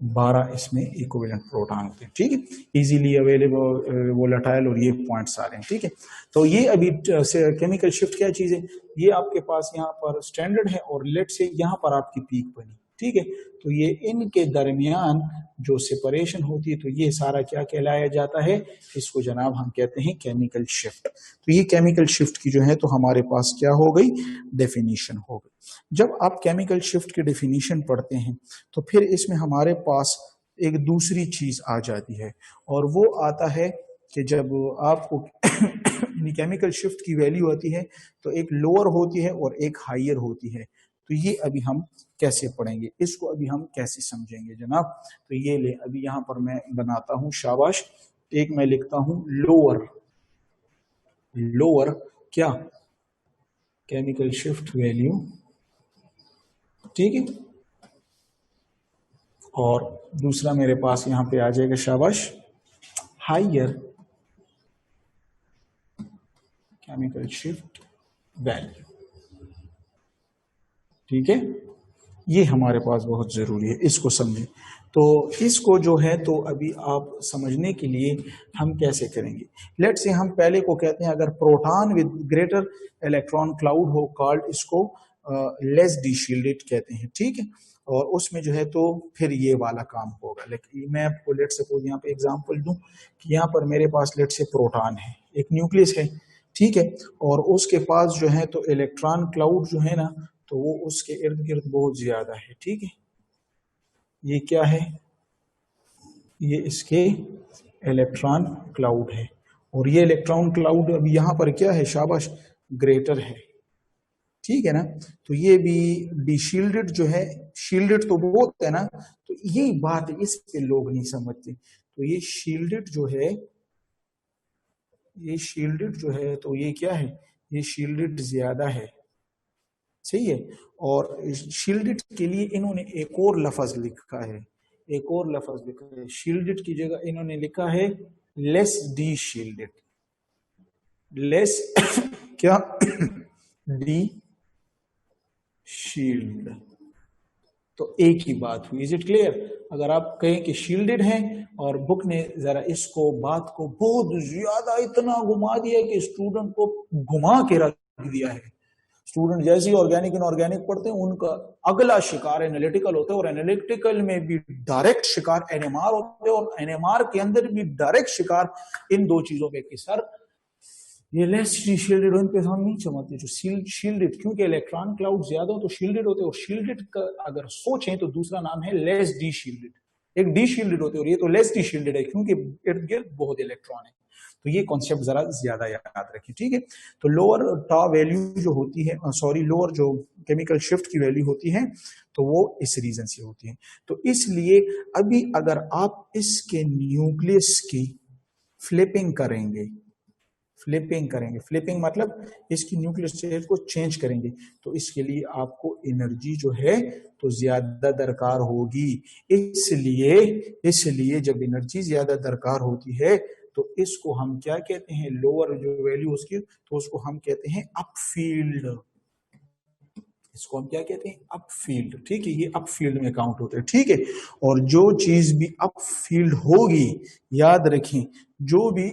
12 इसमें इक्विवेलेंट प्रोटॉन होते हैं, ठीक है। इजीली अवेलेबल वोलेटाइल और ये पॉइंट्स आ रहे हैं, ठीक है। तो ये अभी केमिकल शिफ्ट क्या चीज है, ये आपके पास यहाँ पर स्टैंडर्ड है और लेट से यहाँ पर आपकी पीक बनी, ठीक है। तो ये इनके दरमियान जो सेपरेशन होती है, तो ये सारा क्या कहलाया जाता है, इसको जनाब हम कहते हैं केमिकल शिफ्ट। तो ये केमिकल शिफ्ट की जो है तो हमारे पास क्या हो गई, डेफिनेशन हो गई। जब आप केमिकल शिफ्ट की डेफिनेशन पढ़ते हैं तो फिर इसमें हमारे पास एक दूसरी चीज आ जाती है, और वो आता है कि जब आपको केमिकल शिफ्ट की वैल्यू आती है तो एक लोअर होती है और एक हायर होती है। तो ये अभी हम कैसे पढ़ेंगे, इसको अभी हम कैसे समझेंगे जनाब। तो ये ले, अभी यहां पर मैं बनाता हूं, शाबाश, एक मैं लिखता हूं लोअर, लोअर क्या, केमिकल शिफ्ट वैल्यू, ठीक है। और दूसरा मेरे पास यहां पे आ जाएगा, शाबाश, हायर केमिकल शिफ्ट वैल्यू, ठीक है। ये हमारे पास बहुत जरूरी है, इसको समझें। तो इसको जो है तो अभी आप समझने के लिए हम कैसे करेंगे, लेट्स से हम पहले को कहते हैं, अगर proton with greater electron cloud हो कॉल्ड, इसको लेस डीशील्डेड कहते हैं, ठीक है। और उसमें जो है तो फिर ये वाला काम होगा। लेकिन मैं आपको लेट सपोज यहाँ पे एग्जांपल दूं कि यहाँ पर मेरे पास लेट से प्रोटॉन है, एक न्यूक्लियस है, ठीक है, और उसके पास जो है तो इलेक्ट्रॉन क्लाउड जो है ना, तो वो उसके इर्द गिर्द बहुत ज्यादा है, ठीक है। ये क्या है, ये इसके इलेक्ट्रॉन क्लाउड है, और ये इलेक्ट्रॉन क्लाउड अभी यहाँ पर क्या है, शाबाश, ग्रेटर है, ठीक है ना। तो ये भी डीशील्डेड जो है, शील्डेड तो बहुत है ना, तो यही बात है, इस पे लोग नहीं समझते। तो ये शील्डेड जो है, ये शील्डेड जो है तो ये क्या है, ये शील्डेड ज्यादा है, सही है। और शील्डेड के लिए इन्होंने एक और लफ्ज लिखा है, एक और लफ्ज लिखा है, शील्डेड की जगह इन्होंने लिखा है लेस डी शील्डेड, लेस क्या डी शील्ड। तो एक ही बात हुई, इज इट क्लियर। अगर आप कहें कि शील्डेड हैं और बुक ने जरा इसको बात को बहुत ज्यादा इतना घुमा दिया कि स्टूडेंट को घुमा के रख दिया है। स्टूडेंट जैसे ही ऑर्गेनिक इनऑर्गेनिक पढ़ते हैं, उनका अगला शिकार एनालिटिकल होता है, और एनालिटिकल में भी डायरेक्ट शिकार एनएमआर होते हैं, और एनएमआर के अंदर भी डायरेक्ट शिकार इन दो चीजों के कि सर ये लेस शील्डेड हो, इन पे हम नहीं समझते जो शील्डेड, क्योंकि इलेक्ट्रॉन क्लाउड ज्यादा हो तो शील्डेड होते हैं, और शील्डेड का अगर सोचें तो दूसरा नाम है लेस डी शील्डेड, एक डी शील्डेड होते हैं, और ये तो लेस डी शील्डेड है क्योंकि इर्द गिर्द बहुत इलेक्ट्रॉन है। तो ये कॉन्सेप्ट जरा ज्यादा याद रखें, ठीक है। तो लोअर टा वैल्यू जो होती है, सॉरी, लोअर जो केमिकल शिफ्ट की वैल्यू होती है तो वो इस रीजन से होती है। तो इसलिए अभी अगर आप इसके न्यूक्लियस की फ्लिपिंग करेंगे, फ्लिपिंग करेंगे, फ्लिपिंग मतलब इसकी न्यूक्लियर स्टेट को चेंज करेंगे, तो इसके लिए आपको एनर्जी जो है तो ज्यादा दरकार होगी। इसलिए जब एनर्जी ज्यादा दरकार होती है तो इसको हम क्या कहते हैं, लोअर जो वैल्यू उसकी, तो उसको हम कहते हैं अपफील्ड, इसको हम क्या कहते हैं, अपफील्ड, ठीक है। ये अपफील्ड में काउंट होते हैं, ठीक है। और जो चीज भी अपफील्ड होगी, याद रखें, जो भी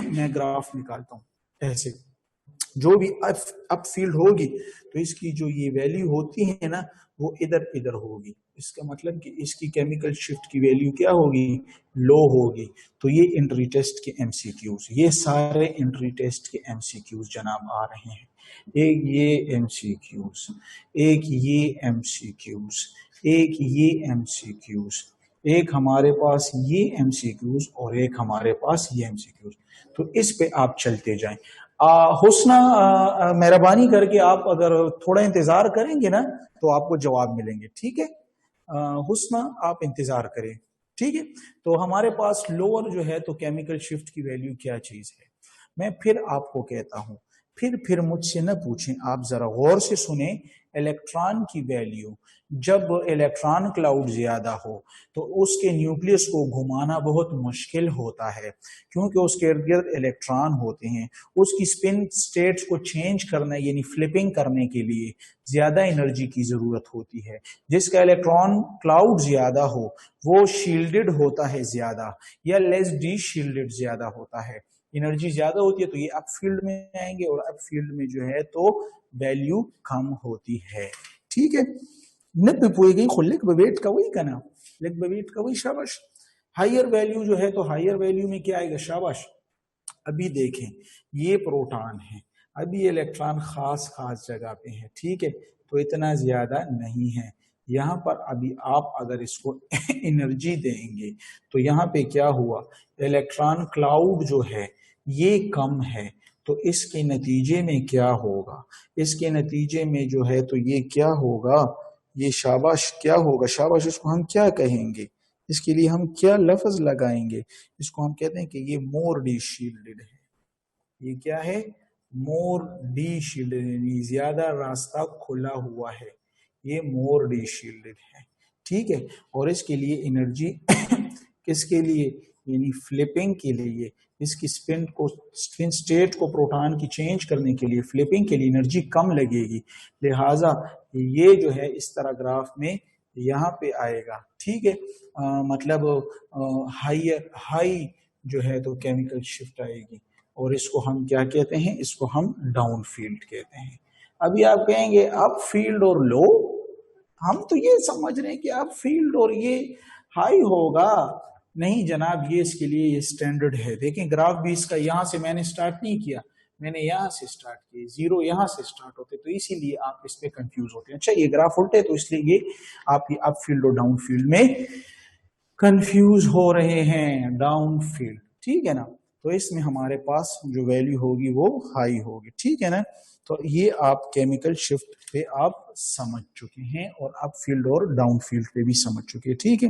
मैं ग्राफ निकालता हूं ऐसे, जो भी अपफील्ड होगी तो इसकी जो ये वैल्यू होती है ना, वो इधर इधर होगी। इसका मतलब कि इसकी केमिकल शिफ्ट की वैल्यू क्या होगी, लो होगी। तो ये एंट्री टेस्ट के एमसीक्यूज, ये सारे एंट्री टेस्ट के एमसीक्यूज जनाब आ रहे हैं। एक ये एमसीक्यूज, एक ये एमसीक्यूज, एक ये एमसीक्यूज, एक हमारे पास ये एमसीक्यूज, और एक हमारे पास ये एमसीक्यूज। तो इस पे आप चलते जाएं। हुस्ना, मेहरबानी करके आप अगर थोड़ा इंतजार करेंगे ना तो आपको जवाब मिलेंगे, ठीक है। हुस्ना आप इंतजार करें, ठीक है। तो हमारे पास लोअर जो है तो केमिकल शिफ्ट की वैल्यू क्या चीज है, मैं फिर आपको कहता हूं, फिर मुझसे न पूछें, आप जरा गौर से सुने। इलेक्ट्रॉन की वैल्यू, जब इलेक्ट्रॉन क्लाउड ज्यादा हो तो उसके न्यूक्लियस को घुमाना बहुत मुश्किल होता है, क्योंकि उसके इर्द गिर्द इलेक्ट्रॉन होते हैं। उसकी स्पिन स्टेट्स को चेंज करना यानी फ्लिपिंग करने के लिए ज्यादा एनर्जी की जरूरत होती है। जिसका इलेक्ट्रॉन क्लाउड ज्यादा हो वो शील्डेड होता है ज्यादा, या लेस डी शील्डेड ज्यादा होता है, एनर्जी ज्यादा होती है, तो ये अपफील्ड में आएंगे, और अपफील्ड में जो है तो वैल्यू कम होती है, ठीक है। नब्बे पुए गई खुलिक बवेट का वही का ना, लिक बवेट का वही, शाबाश। हायर वैल्यू जो है तो हायर वैल्यू में क्या आएगा, शाबाश। अभी देखें ये प्रोटॉन है, अभी इलेक्ट्रॉन खास खास जगह पे है, ठीक है, तो इतना ज्यादा नहीं है। यहाँ पर अभी आप अगर इसको एनर्जी देंगे तो यहाँ पे क्या हुआ, इलेक्ट्रॉन क्लाउड जो है ये कम है, तो इसके नतीजे में क्या होगा, इसके नतीजे में जो है तो ये क्या होगा, ये शाबाश क्या होगा, शाबाश, इसको हम क्या कहेंगे, इसके लिए हम क्या लफ्ज लगाएंगे, इसको हम कहते हैं कि ये मोर डी शील्डेड है। ये क्या है, मोर डी शील्डेड, यानी ज्यादा रास्ता खुला हुआ है, ये मोर डी शील्डेड है, ठीक है। और इसके लिए एनर्जी किसके लिए, यानी फ्लिपिंग के लिए, इसकी स्पिन स्टेट को प्रोटॉन की चेंज करने के लिए, फ्लिपिंग के लिए एनर्जी कम लगेगी, लिहाजा ये जो है इस तरह ग्राफ में यहाँ पे आएगा, ठीक है। मतलब हाई जो है तो केमिकल शिफ्ट आएगी, और इसको हम क्या कहते हैं, इसको हम डाउन फील्ड कहते हैं। अभी आप कहेंगे अप फील्ड और लो, हम तो ये समझ रहे हैं कि अप फील्ड और ये हाई होगा, नहीं जनाब, ये इसके लिए ये स्टैंडर्ड है। देखें ग्राफ भी इसका यहाँ से मैंने स्टार्ट नहीं किया, मैंने यहाँ से स्टार्ट किया, जीरो यहाँ से स्टार्ट होते, तो इसीलिए आप इस पे कंफ्यूज होते हैं। अच्छा ये ग्राफ उल्टे, तो इसलिए ये आप ये अप फील्ड और डाउन फील्ड में कंफ्यूज हो रहे हैं, डाउन फील्ड, ठीक है ना। तो इसमें हमारे पास जो वैल्यू होगी वो हाई होगी, ठीक है ना। तो ये आप केमिकल शिफ्ट पे आप समझ चुके हैं, और अप फील्ड और डाउन फील्ड पे भी समझ चुके हैं, ठीक है।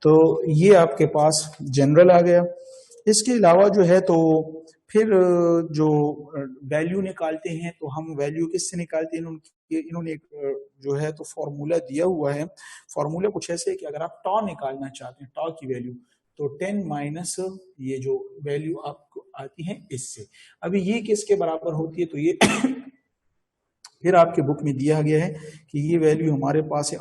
तो ये आपके पास जनरल आ गया। इसके अलावा जो है तो फिर जो वैल्यू निकालते हैं, तो हम वैल्यू किससे निकालते हैं, इन्होंने एक जो है तो फॉर्मूला दिया हुआ है। फॉर्मूला कुछ ऐसे है कि अगर आप टॉ निकालना चाहते हैं, टॉ की वैल्यू, तो 10 माइनस ये जो वैल्यू आपको आती है इससे। अभी ये किसके बराबर होती है, तो ये फिर आपके बुक में दिया गया है कि ये वैल्यू हमारे पास है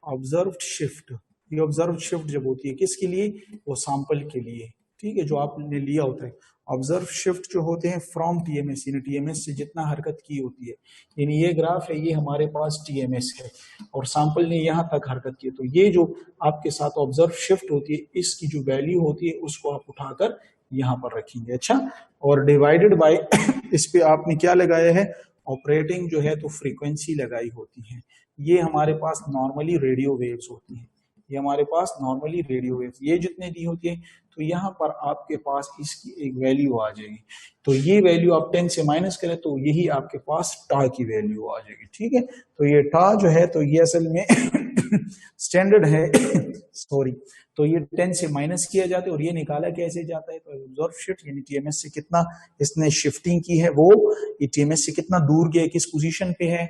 ऑब्जर्व्ड शिफ्ट। ये ऑब्जर्व शिफ्ट जब होती है किसके लिए, वो सैंपल के लिए, ठीक है, जो आपने लिया होता है। ऑब्जर्व शिफ्ट जो होते हैं फ्रॉम टीएमएस, यानी टीएमएस से जितना हरकत की होती है, यानी ये ग्राफ है, ये हमारे पास टीएमएस है और सैंपल ने यहाँ तक हरकत की, तो ये जो आपके साथ ऑब्जर्व शिफ्ट होती है, इसकी जो वैल्यू होती है उसको आप उठाकर यहाँ पर रखेंगे। अच्छा, और डिवाइडेड बाय इस पे आपने क्या लगाया है, ऑपरेटिंग जो है तो फ्रीक्वेंसी लगाई होती है। ये हमारे पास नॉर्मली रेडियो वेव्स होती है, ये हमारे पास नॉर्मली रेडियो वेव्स, ये जितने दी होती है, तो यहाँ पर आपके पास इसकी एक वैल्यू आ जाएगी। तो ये वैल्यू आप 10 से माइनस करें तो यही आपके पास टा की वैल्यू आ जाएगी, ठीक है। तो ये टा जो है तो ये असल में स्टैंडर्ड है सॉरी, तो ये 10 से माइनस किया जाता है और ये निकाला कैसे जाता है, तो ऑब्जर्व शिफ्ट यानी टीएमएस से कितना इसने शिफ्टिंग की है, वो ये टीएमएस से कितना दूर गया, किस पोजीशन पे है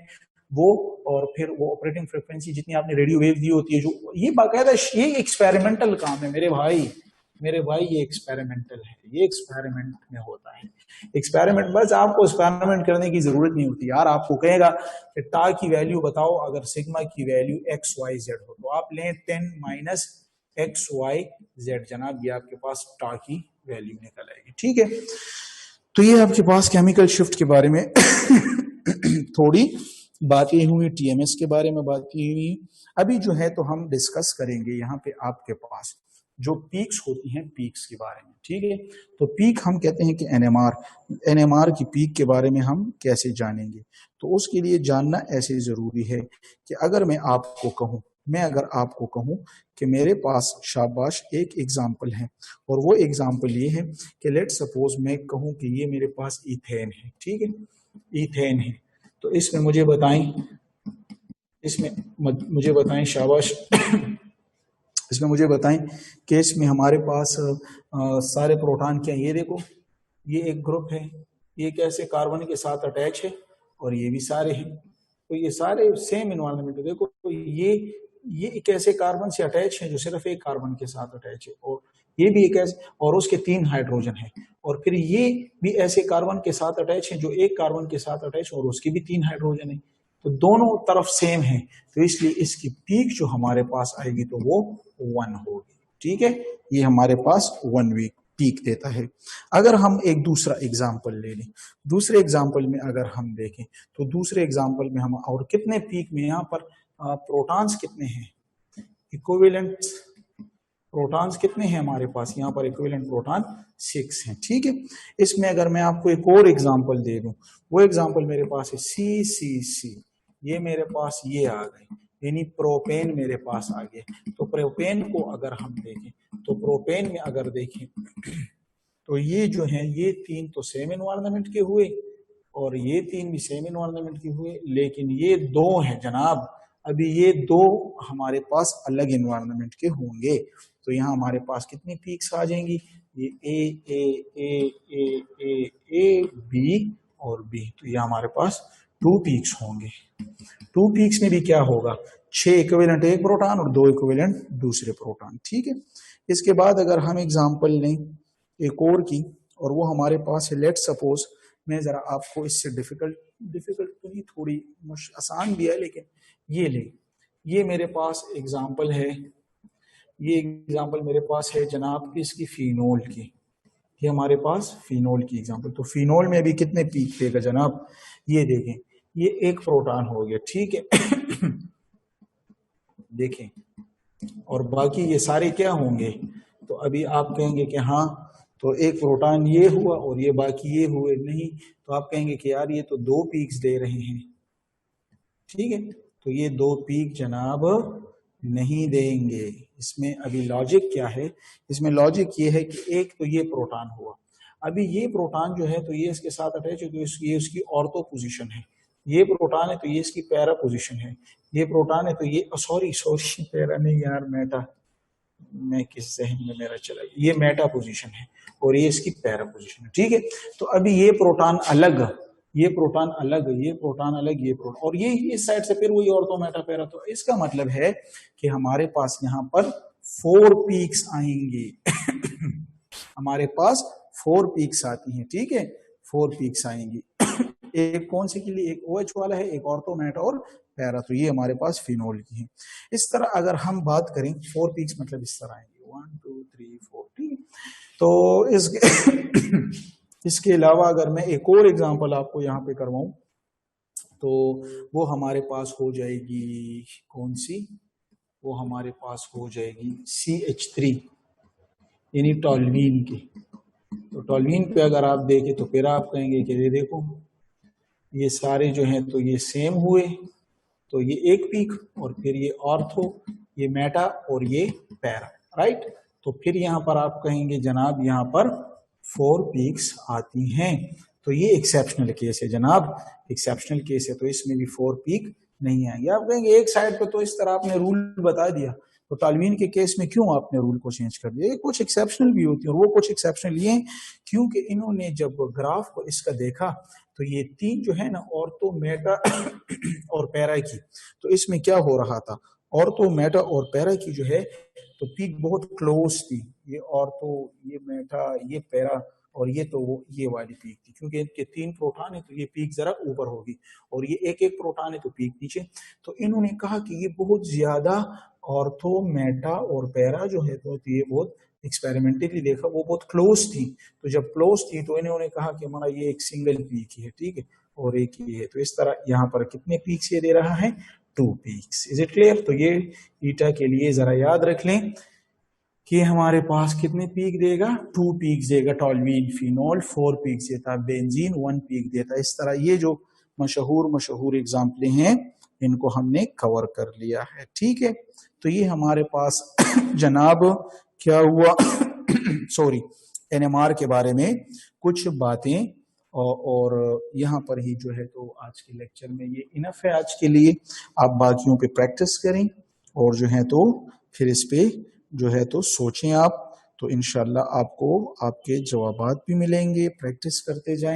वो, और फिर वो ऑपरेटिंग फ्रीक्वेंसी जितनी आपने रेडियो वेव दी होती है, जो ये बाकायदा ये एक्सपेरिमेंटल काम है मेरे भाई, ये एक्सपेरिमेंटल है, ये एक्सपेरिमेंट में होता है। एक्सपेरिमेंट बस आपको एक्सपेरिमेंट करने की जरूरत नहीं होती यार, आपको कहेगा कि टा की वैल्यू बताओ, अगर सिग्मा की वैल्यू एक्स वाई जेड हो, तो आप लें 10 माइनस एक्स वाई जेड, जनाब ये आपके पास टा की वैल्यू निकल आएगी, ठीक है। तो ये आपके पास केमिकल शिफ्ट के बारे में थोड़ी बातें हुई, टीएमएस के बारे में बातें हुई। अभी जो है तो हम डिस्कस करेंगे यहाँ पे आपके पास जो पीक्स होती हैं, पीक्स के बारे में, ठीक है। तो पीक हम कहते हैं कि एनएमआर की पीक के बारे में हम कैसे जानेंगे, तो उसके लिए जानना ऐसे जरूरी है कि अगर मैं अगर आपको कहूं कि मेरे पास शाबाश एक एग्जाम्पल है, और वो एग्जाम्पल ये है कि लेट सपोज मैं कहूं कि ये मेरे पास इथेन है, ठीक है, इथेन है, तो इसमें मुझे बताएं शाबाश इसमें मुझे बताएं कि इसमें हमारे पास सारे प्रोटॉन क्या, ये देखो ये एक ग्रुप है, ये कैसे कार्बन के साथ अटैच है, और ये भी सारे हैं, तो ये सारे सेम इन्वायरमेंट, देखो तो ये कैसे कार्बन से अटैच है जो सिर्फ एक कार्बन के साथ अटैच है, और ये भी एक ऐसे, और उसके 3 हाइड्रोजन है, और फिर ये भी ऐसे कार्बन के साथ अटैच है जो एक कार्बन के साथ अटैच है और उसके भी 3 हाइड्रोजन है, तो दोनों तरफ सेम है, तो इसलिए इसकी पीक जो हमारे पास आएगी तो वो 1 होगी, ठीक है, ये हमारे पास 1 पीक देता है। अगर हम एक दूसरा एग्जाम्पल ले लें, दूसरे एग्जाम्पल में अगर हम देखें तो दूसरे एग्जाम्पल में हम और कितने पीक में यहाँ पर प्रोटॉन्स कितने हैं, इक्विवेलेंट प्रोटॉन्स कितने हैं हमारे पास, यहाँ पर इक्विवेलेंट प्रोटॉन 6 हैं। ठीक है, इसमें अगर मैं आपको एक और एग्जाम्पल दे दूं, वो एग्जाम्पल मेरे पास है CCC, ये मेरे पास ये आ गए, यानी प्रोपेन मेरे पास आ गए। तो प्रोपेन को अगर हम देखें तो प्रोपेन में अगर देखें तो ये जो है ये 3 तो सेम एनवायरनमेंट के हुए और ये 3 भी सेम एनवायरनमेंट के हुए, लेकिन ये 2 हैं जनाब, अभी ये 2 हमारे पास अलग एनवायरनमेंट के होंगे। तो यहाँ हमारे पास कितनी पीक्स आ जाएंगी, ये ए बी और बी, तो ये हमारे पास 2 पीक्स होंगे। 2 पीक्स में भी क्या होगा, 6 इक्विवेलेंट एक प्रोटॉन और 2 इक्विवेलेंट दूसरे प्रोटॉन। ठीक है, इसके बाद अगर हम एग्जांपल लें एक और की, और वो हमारे पास है, लेट सपोज, मैं जरा आपको इससे डिफिकल्ट तो नहीं, थोड़ी आसान भी है, लेकिन ये ले, ये मेरे पास एग्जांपल है, ये एग्जांपल मेरे पास है जनाब इसकी फिनोल की, ये हमारे पास फिनोल की एग्जांपल। तो फिनोल में भी कितने पीक देगा जनाब, ये देखें, ये एक प्रोटॉन हो गया। ठीक है देखें, और बाकी ये सारे क्या होंगे, तो अभी आप कहेंगे कि हाँ तो एक प्रोटॉन ये हुआ और ये बाकी ये हुए, नहीं, तो आप कहेंगे कि यार ये तो 2 पीक्स दे रहे हैं। ठीक है, तो ये 2 पीक जनाब नहीं देंगे। इसमें अभी लॉजिक क्या है, इसमें लॉजिक ये है कि एक तो ये प्रोटॉन हुआ, अभी ये प्रोटॉन जो है तो ये इसके साथ अटैच है, तो ये उसकी ऑर्थो पोजीशन है, ये प्रोटॉन है तो ये इसकी पैरा पोजीशन है, ये प्रोटॉन है तो ये सॉरी पैरा नहीं यार, मेटा, मैं किस जहन में मेरा चला, ये मेटा पोजीशन है और ये इसकी पैरा पोजीशन है। ठीक है, तो अभी ये प्रोटॉन अलग, ये प्रोटॉन अलग, ये प्रोटॉन अलग, ये प्रोटॉन, और ये इस साइड से फिर वही ऑर्थो मेटा पैरा। तो इसका मतलब है कि हमारे पास यहाँ पर 4 पीक्स आएंगे हमारे पास 4 पीक्स आती हैं। ठीक है, 4 पीक्स आएंगी एक कौन से के लिए, एक OH वाला है, एक ऑर्थो मेटा और पैरा, तो ये हमारे पास फिनोल की है। इस तरह अगर हम बात करें 4 पीक्स मतलब इस तरह आएंगे 1 2 3 4। ठीक है, तो इसके अलावा अगर मैं एक और एग्जांपल आपको यहाँ पे करवाऊं तो वो हमारे पास हो जाएगी कौन सी, वो हमारे पास हो जाएगी CH3 यानी टॉल्यूइन की। तो टॉल्यूइन पे अगर आप देखें तो फिर आप कहेंगे कि ये देखो ये सारे जो हैं तो ये सेम हुए, तो ये एक पीक और फिर ये ऑर्थो, ये मेटा और ये पैरा, राइट। तो फिर यहाँ पर आप कहेंगे जनाब यहाँ पर 4 पीक्स आती हैं, तो ये एक्सेप्शनल केस है जनाब, एक्सेप्शनल केस है, तो इसमें भी 4 पीक नहीं आएंगे। आप कहेंगे एक साइड पे तो इस तरह आपने रूल बता दिया, तो टॉल्यूइन के केस में क्यों आपने रूल को चेंज कर दिया, कुछ एक्सेप्शनल भी होती है, और वो कुछ एक्सेप्शनल ये क्योंकि इन्होंने जब ग्राफ को इसका देखा तो ये 3 जो है ना ऑर्थो मेटा और पैरा की, तो इसमें क्या हो रहा था, ऑर्थो मेटा और पैरा की जो है तो पीक बहुत क्लोज थी, ये ऑर्थो, ये मेटा, ये पैरा, और ये तो वो ये वाली पीक थी, क्योंकि इनके 3 प्रोटॉन है तो ये पीक जरा ऊपर होगी और ये एक एक प्रोटॉन है तो पीक नीचे। तो इन्होंने कहा कि ये बहुत ज्यादा ऑर्थो मेटा और पैरा जो है तो ये बहुत एक्सपेरिमेंटली देखा वो बहुत क्लोज थी, तो जब क्लोज थी तो इन्होंने कहा कि हमारा ये एक सिंगल पीक ही है। ठीक है, और एक ही है, तो इस तरह यहाँ पर कितने पीक्स ये दे रहा है, 2 पीक्स। Is it clear. तो ये ईटा के लिए जरा याद रख लें कि हमारे पास कितने पीक देगा, 2 पीक्स देगा टॉल्यूइन। फिनोल 4 पीक्स देता, बेंजीन 1 पीक देता। इस तरह ये जो मशहूर एग्जाम्पलें हैं इनको हमने कवर कर लिया है। ठीक है, तो ये हमारे पास जनाब क्या हुआ सॉरी NMR के बारे में कुछ बातें, और यहाँ पर ही जो है तो आज के लेक्चर में ये इनफ है आज के लिए। आप बाकियों पे प्रैक्टिस करें और जो है तो फिर इस पे जो है तो सोचें आप, तो इंशाल्लाह आपको आपके जवाबात भी मिलेंगे। प्रैक्टिस करते जाएं।